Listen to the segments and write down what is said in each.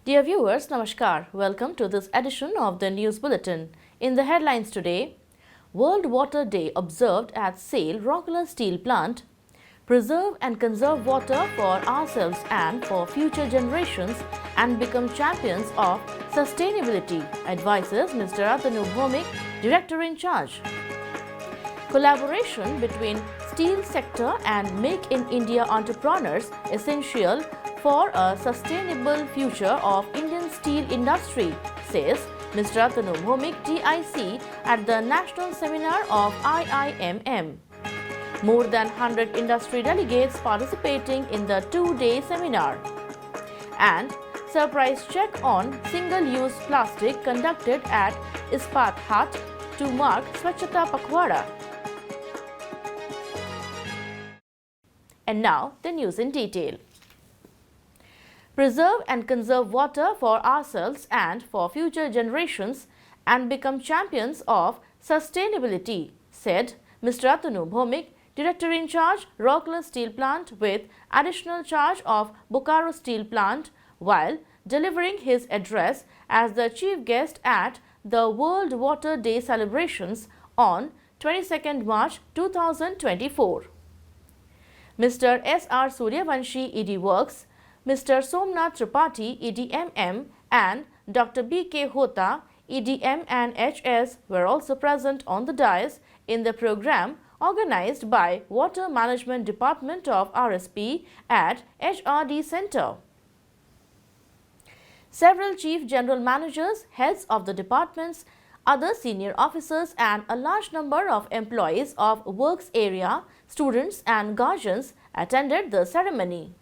Dear viewers, Namaskar. Welcome to this edition of the News Bulletin. In the headlines today, World Water Day observed at SAIL Rourkela Steel Plant. Preserve and conserve water for ourselves and for future generations and become champions of sustainability, advises Mr. Atanu Bhomik, Director in Charge. Collaboration between steel sector and Make in India entrepreneurs essential for a sustainable future of Indian steel industry, says Mr. Atanu Bhomik, TIC, at the National Seminar of IIMM. More than 100 industry delegates participating in the two-day seminar. And surprise check on single-use plastic conducted at Ispat Hut to mark Swachhata Pakhwada. And now the news in detail. Preserve and conserve water for ourselves and for future generations and become champions of sustainability, said Mr. Atanu Bhomik, Director in Charge, Rourkela Steel Plant with additional charge of Bokaro Steel Plant, while delivering his address as the chief guest at the World Water Day celebrations on 22nd March 2024. Mr. S.R. Suryavanshi, ED Works, Mr. Somnath Tripathi, EDMM, and Dr. B.K. Hota, EDM and HS were also present on the dais in the program organized by Water Management Department of RSP at HRD Center. Several chief general managers, heads of the departments, other senior officers and a large number of employees of works area, students and guardians attended the ceremony.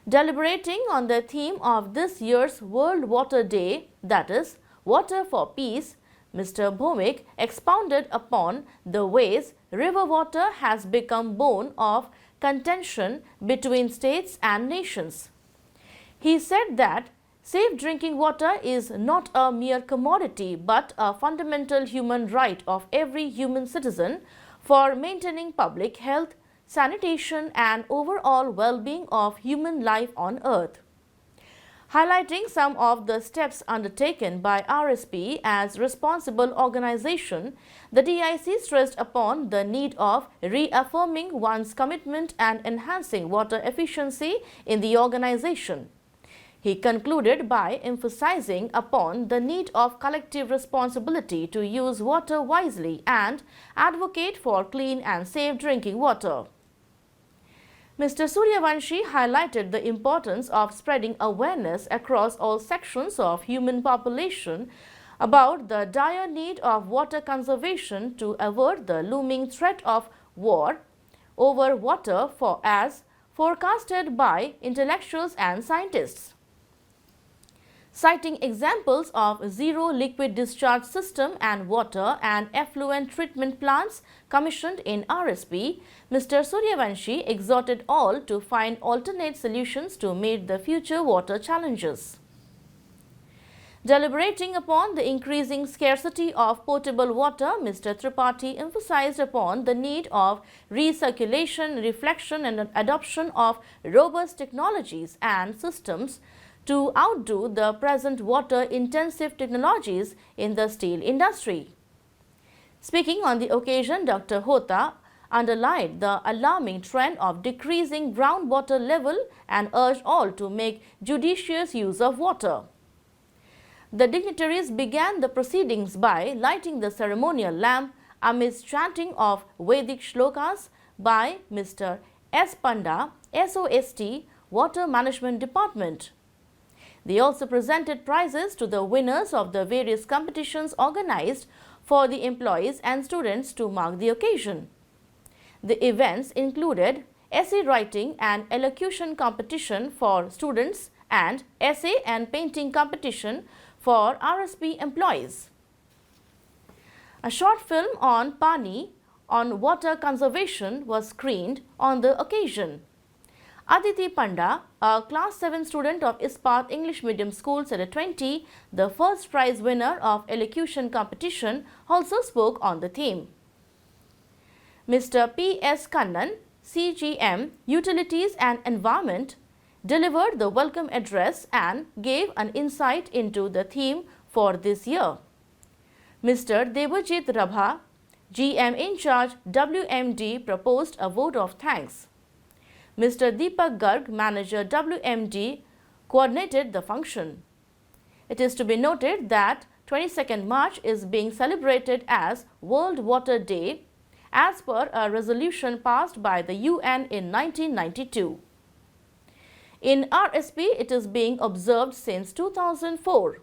Deliberating on the theme of this year's World Water Day, that is, Water for Peace, Mr. Bhomik expounded upon the ways river water has become bone of contention between states and nations. He said that safe drinking water is not a mere commodity but a fundamental human right of every human citizen for maintaining public health, sanitation and overall well-being of human life on earth. Highlighting some of the steps undertaken by RSP as responsible organization, the DIC stressed upon the need of reaffirming one's commitment and enhancing water efficiency in the organization. He concluded by emphasizing upon the need of collective responsibility to use water wisely and advocate for clean and safe drinking water. Mr. Suryavanshi highlighted the importance of spreading awareness across all sections of human population about the dire need of water conservation to avert the looming threat of war over water as forecasted by intellectuals and scientists. Citing examples of zero liquid discharge system and water and effluent treatment plants commissioned in RSP, Mr. Suryavanshi exhorted all to find alternate solutions to meet the future water challenges. Deliberating upon the increasing scarcity of potable water, Mr. Tripathi emphasized upon the need of recirculation, reflection and adoption of robust technologies and systems to outdo the present water-intensive technologies in the steel industry. Speaking on the occasion, Dr. Hota underlined the alarming trend of decreasing groundwater level and urged all to make judicious use of water. The dignitaries began the proceedings by lighting the ceremonial lamp amidst chanting of Vedic shlokas by Mr. S. Panda, SOST, Water Management Department. They also presented prizes to the winners of the various competitions organized for the employees and students to mark the occasion. The events included essay writing and elocution competition for students and essay and painting competition for RSP employees. A short film on Pani on water conservation was screened on the occasion. Aditi Panda, a Class 7 student of Ispat English Medium School, Set 20, the first prize winner of elocution competition, also spoke on the theme. Mr. P. S. Kannan, CGM, Utilities and Environment, delivered the welcome address and gave an insight into the theme for this year. Mr. Debajit Rabha, GM in charge WMD, proposed a vote of thanks. Mr. Deepak Garg, manager WMD, coordinated the function. It is to be noted that 22nd March is being celebrated as World Water Day as per a resolution passed by the UN in 1992. In RSP, it is being observed since 2004.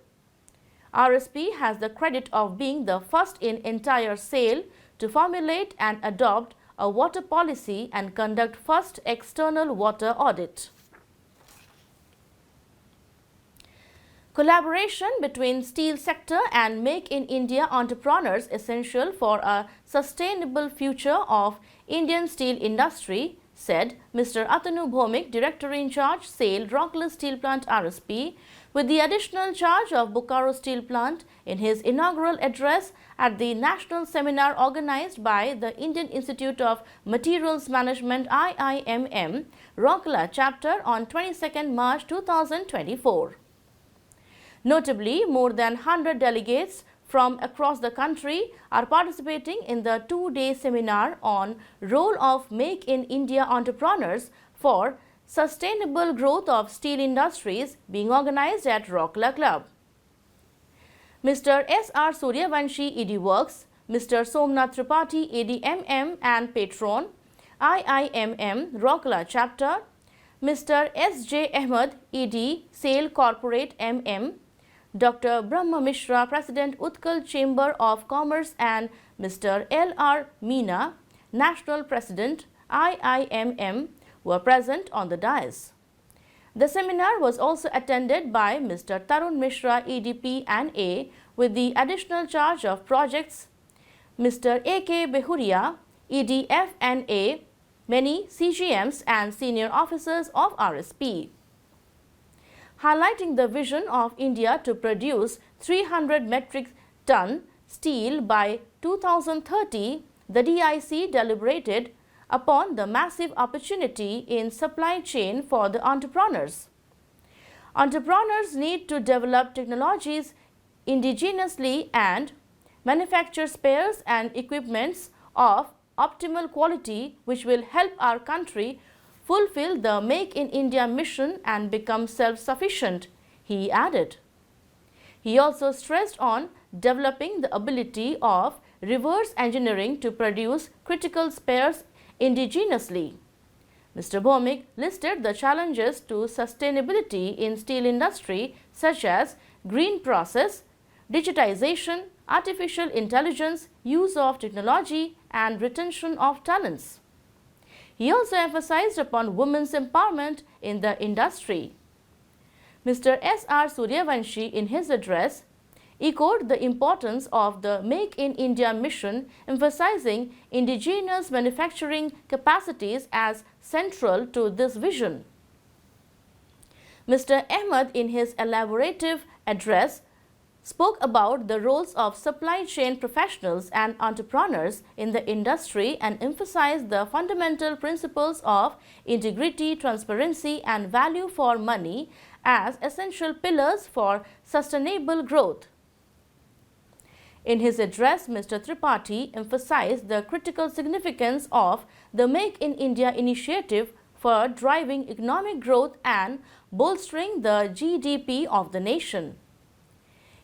RSP has the credit of being the first in entire SAIL to formulate and adopt a water policy and conduct first external water audit. Collaboration between steel sector and Make in India entrepreneurs essential for a sustainable future of Indian steel industry, said Mr. Atanu Bhomik, Director in charge, SAIL, Rourkela Steel Plant RSP, with the additional charge of Bokaro Steel Plant in his inaugural address at the national seminar organized by the Indian Institute of Materials Management IIMM, Rourkela chapter on 22nd March 2024. Notably, more than 100 delegates from across the country are participating in the two-day seminar on role of Make in India entrepreneurs for sustainable growth of steel industries being organized at Rourkela Club. Mr. S.R. Suryavanshi, ED Works, Mr. Somnath Tripathi, ADMM and Patron, IIMM, Rourkela Chapter, Mr. S.J. Ahmed, ED, SAIL Corporate MM, Dr. Brahma Mishra, President, Utkal Chamber of Commerce and Mr. L.R. Meena, National President, IIMM, were present on the dais. The seminar was also attended by Mr. Tarun Mishra, EDP and A, with the additional charge of projects, Mr. A.K. Behuria, EDF and A, many CGMs and senior officers of RSP. Highlighting the vision of India to produce 300 metric ton steel by 2030, the DIC deliberated upon the massive opportunity in supply chain for the entrepreneurs. Entrepreneurs need to develop technologies indigenously and manufacture spares and equipments of optimal quality which will help our country fulfill the Make in India mission and become self-sufficient, he added. He also stressed on developing the ability of reverse engineering to produce critical spares indigenously. Mr. Bhomik listed the challenges to sustainability in steel industry such as green process, digitization, artificial intelligence, use of technology and retention of talents. He also emphasized upon women's empowerment in the industry. Mr. S.R. Suryavanshi, in his address, echoed the importance of the Make in India mission, emphasizing indigenous manufacturing capacities as central to this vision. Mr. Ahmed, in his elaborative address, spoke about the roles of supply chain professionals and entrepreneurs in the industry and emphasized the fundamental principles of integrity, transparency and value for money as essential pillars for sustainable growth. In his address, Mr. Tripathi emphasized the critical significance of the Make in India initiative for driving economic growth and bolstering the GDP of the nation.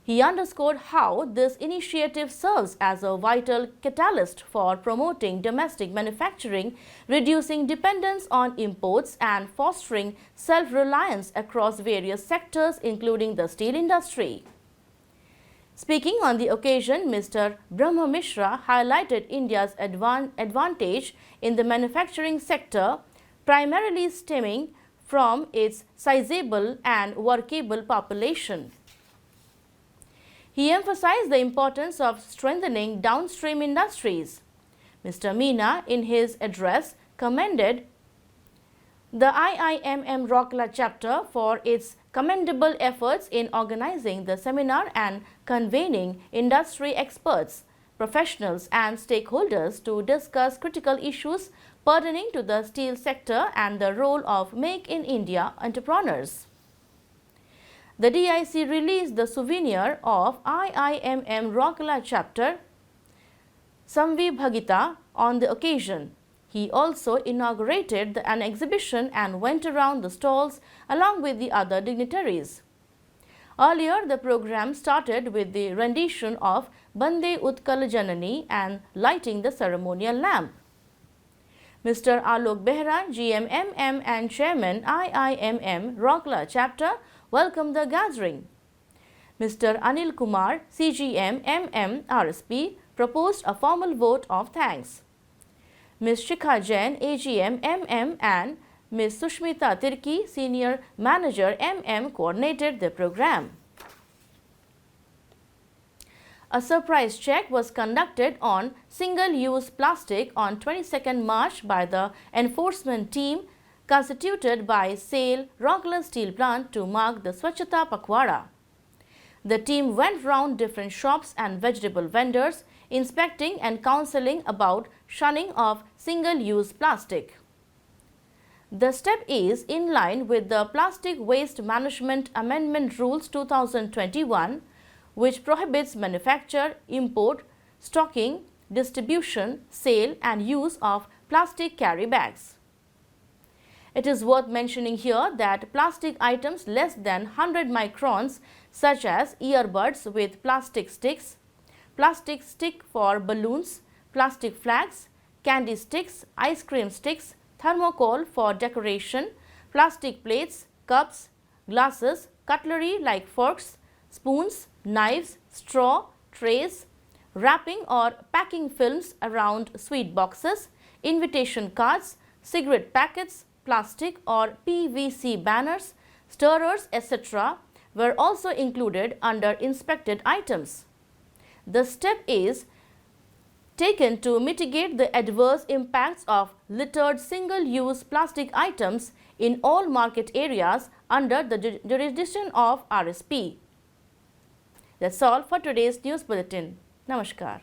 He underscored how this initiative serves as a vital catalyst for promoting domestic manufacturing, reducing dependence on imports and fostering self-reliance across various sectors including the steel industry. Speaking on the occasion, Mr. Brahma Mishra highlighted India's advantage in the manufacturing sector, primarily stemming from its sizable and workable population. He emphasized the importance of strengthening downstream industries. Mr. Meena, in his address, commended the IIMM Rourkela chapter for its commendable efforts in organizing the seminar and convening industry experts. professionals and stakeholders to discuss critical issues pertaining to the steel sector and the role of Make in India entrepreneurs. The DIC released the souvenir of IIMM Rourkela chapter Samvi Bhagita on the occasion. He also inaugurated an exhibition and went around the stalls along with the other dignitaries. Earlier, the program started with the rendition of Bande Utkal Janani and lighting the ceremonial lamp. Mr. Alok Behra, GMMM and Chairman IIMM Rourkela chapter welcomed the gathering. Mr. Anil Kumar, CGM MM RSP proposed a formal vote of thanks. Ms. Shikha Jain, AGM MM and Ms. Sushmita Tirki, Senior Manager MM coordinated the program. A surprise check was conducted on single-use plastic on 22nd March by the enforcement team constituted by SAIL Rourkela Steel Plant to mark the Swachhata Pakhwada. The team went round different shops and vegetable vendors, inspecting and counseling about shunning of single-use plastic. The step is in line with the Plastic Waste Management Amendment Rules 2021, which prohibits manufacture, import, stocking, distribution, sale and use of plastic carry bags. It is worth mentioning here that plastic items less than 100 microns such as earbuds with plastic sticks, plastic stick for balloons, plastic flags, candy sticks, ice cream sticks, thermocol for decoration, plastic plates, cups, glasses, cutlery like forks, spoons, knives, straw, trays, wrapping or packing films around sweet boxes, invitation cards, cigarette packets, plastic or PVC banners, stirrers, etc. were also included under inspected items. The step is taken to mitigate the adverse impacts of littered single-use plastic items in all market areas under the jurisdiction of RSP. That's all for today's news bulletin. Namaskar.